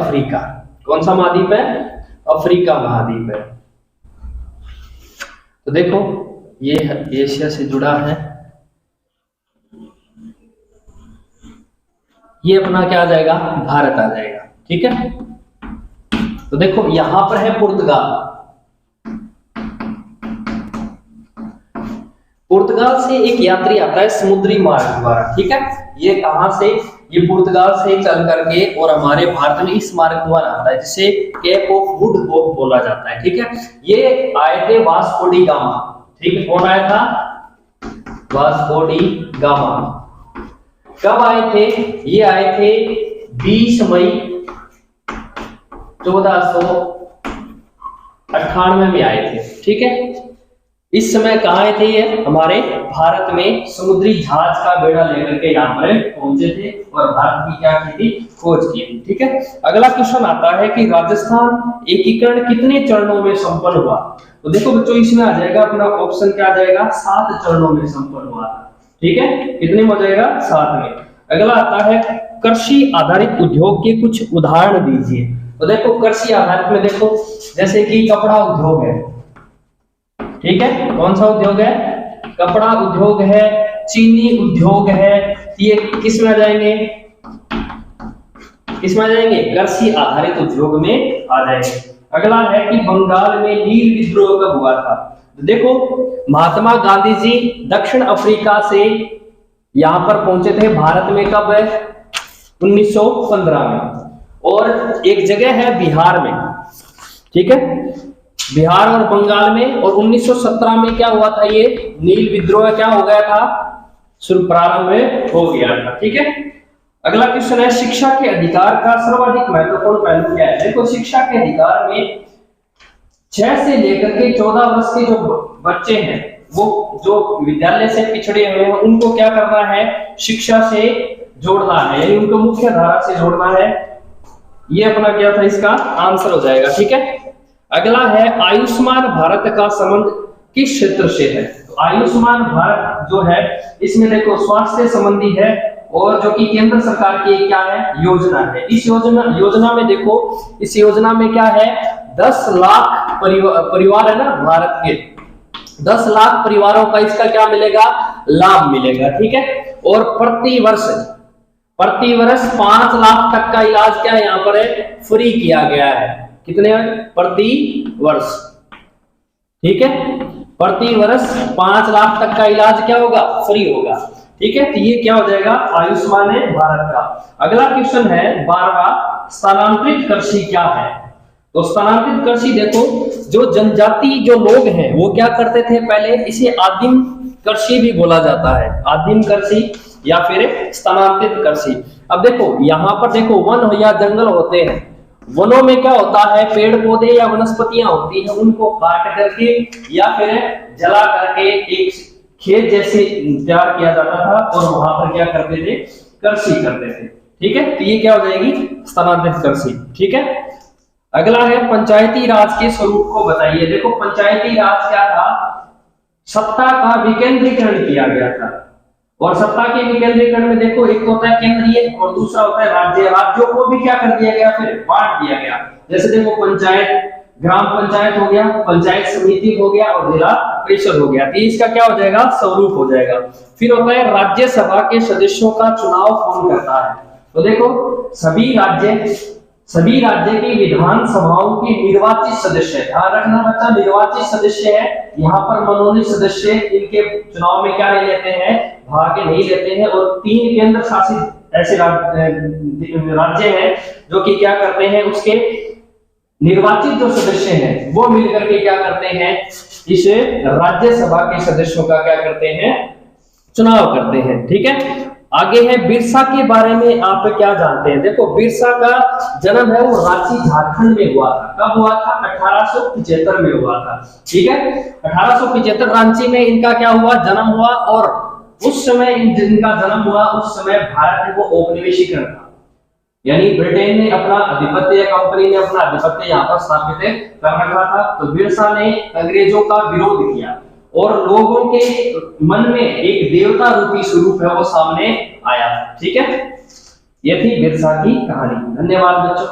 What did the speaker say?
Africa. कौन सा महाद्वीप है? अफ्रीका महाद्वीप है। तो देखो ये एशिया से जुड़ा है, ये अपना क्या आ जाएगा? भारत आ जाएगा। ठीक है, तो देखो यहां पर है पुर्तगाल। पुर्तगाल से एक यात्री आता है समुद्री मार्ग द्वारा। ठीक है, ये कहां से? ये पुर्तगाल से चल करके और हमारे भारत में इस मार्ग द्वारा आता है, जिसे केप ऑफ गुड होप बोला जाता है। ठीक है, ये आए थे वास्को डी गामा। ठीक है, कौन आया था? Vasco D gamma. कब आए थे? ये आए थे 20 मई 1498 में आए थे। ठीक है, इस समय कहाँ आए थे? ये हमारे भारत में समुद्री जहाज का बेड़ा लेकर के यहाँ पर पहुंचे थे और भारत की क्या की थी? खोज की थी। ठीक है, अगला क्वेश्चन आता है कि राजस्थान एकीकरण कितने चरणों में संपन्न हुआ? तो देखो बच्चों इसमें आ जाएगा अपना ऑप्शन, क्या आ जाएगा? 7 चरणों में संपन्न हुआ। ठीक है, कितने में हो जाएगा? 7 में। अगला आता है कृषि आधारित उद्योग के कुछ उदाहरण दीजिए। तो देखो कृषि आधारित में देखो जैसे कि कपड़ा उद्योग है। ठीक है, कौन सा उद्योग है? कपड़ा उद्योग है, चीनी उद्योग है। ये किस में आ जाएंगे? किसमें आ जाएंगे? कृषि आधारित उद्योग में आ जाएंगे। अगला है कि बंगाल में नील विद्रोह कब हुआ था? तो देखो महात्मा गांधी जी दक्षिण अफ्रीका से यहां पर पहुंचे थे भारत में। कब है? 1915 में। और एक जगह है बिहार में। ठीक है, बिहार और बंगाल में। और 1917 में क्या हुआ था? ये नील विद्रोह क्या हो गया था? शुरू प्रारंभ में हो गया था। ठीक है, अगला क्वेश्चन है शिक्षा के अधिकार का सर्वाधिक महत्वपूर्ण पहलू क्या है? देखो शिक्षा के अधिकार में 6 से लेकर के 14 वर्ष के जो बच्चे हैं, वो जो विद्यालय से पिछड़े हुए हैं, उनको क्या करना है? शिक्षा से जोड़ना है, यानी उनको मुख्य धारा से जोड़ना है। ये अपना क्या था? इसका आंसर हो जाएगा। ठीक है, अगला है आयुष्मान भारत का संबंध किस क्षेत्र से है? तो आयुष्मान भारत जो है इसमें देखो स्वास्थ्य संबंधी है और जो कि केंद्र सरकार की क्या है? योजना है। इस योजना में देखो, इस योजना में क्या है? 10 लाख परिवार है ना भारत के, 10 लाख परिवारों का इसका क्या मिलेगा? लाभ मिलेगा। ठीक है, और प्रति वर्ष 5 लाख तक का इलाज क्या है? यहाँ पर है फ्री किया गया है। कितने? प्रति वर्ष। ठीक है, प्रति वर्ष 5 लाख तक का इलाज क्या होगा? फ्री होगा। ठीक है, तो ये क्या हो जाएगा? आयुष्मान भारत का। अगला क्वेश्चन है 12वां, स्थानांतरित कृषि क्या है? तो स्थानांतरित कृषि देखो जो जनजाति जो लोग हैं वो क्या करते थे पहले? इसे आदिम कृषि भी बोला जाता है, आदिम कृषि या फिर स्थानांतरित कृषि। अब देखो यहाँ पर देखो वन या जंगल होते हैं, वनों में क्या होता है? पेड़ पौधे या वनस्पतियां होती हैं, उनको काट करके या फिर जला करके एक खेत जैसे तैयार किया जाता था और वहां पर क्या करते थे? कृषि करते थे। ठीक है, तो ये क्या हो जाएगी? स्थानांतरित कृषि। ठीक है, अगला है पंचायती राज के स्वरूप को बताइए। देखो पंचायती राज क्या था? सत्ता का विकेंद्रीकरण किया गया था। और सत्ता के विकेंद्रीकरण में देखो एक तो होता है केंद्रीय और दूसरा होता है राज्य। राज्यों को भी क्या कर दिया गया? फिर बांट दिया गया। जैसे देखो पंचायत, ग्राम पंचायत हो गया, पंचायत समिति हो गया और जिला परिषद हो गया। तो इसका क्या हो जाएगा? स्वरूप हो जाएगा। फिर होता है राज्यसभा के सदस्यों का चुनाव कौन करता है? तो देखो सभी राज्य की विधानसभाओं के निर्वाचित सदस्य, ध्यान रखना बच्चा, निर्वाचित सदस्य है। यहाँ पर मनोनीत सदस्य इनके चुनाव में क्या नहीं लेते हैं? भाग नहीं लेते हैं। और 3 केंद्र शासित ऐसे राज्य हैं जो कि क्या करते हैं? उसके निर्वाचित जो सदस्य हैं वो मिलकर के क्या करते हैं? इस राज्यसभा के सदस्यों का क्या करते हैं? चुनाव करते हैं। ठीक है, आगे है बिरसा के बारे में आप क्या जानते हैं? देखो बिरसा का जन्म है वो रांची झारखंड में हुआ था। कब हुआ था? 1875 में हुआ था। ठीक है, 1875 रांची में इनका क्या हुआ? जन्म हुआ। और उस समय जिनका जन्म हुआ उस समय भारत में वो औपनिवेशीकरण था, यानी ब्रिटेन ने अपना आधिपत्य, कंपनी ने अपना आधिपत्य यहाँ पर स्थापित कर रखा था। तो बिरसा ने अंग्रेजों का विरोध किया और लोगों के मन में एक देवता रूपी स्वरूप है वो सामने आया। ठीक है, ये थी बिरसा की कहानी। धन्यवाद बच्चों।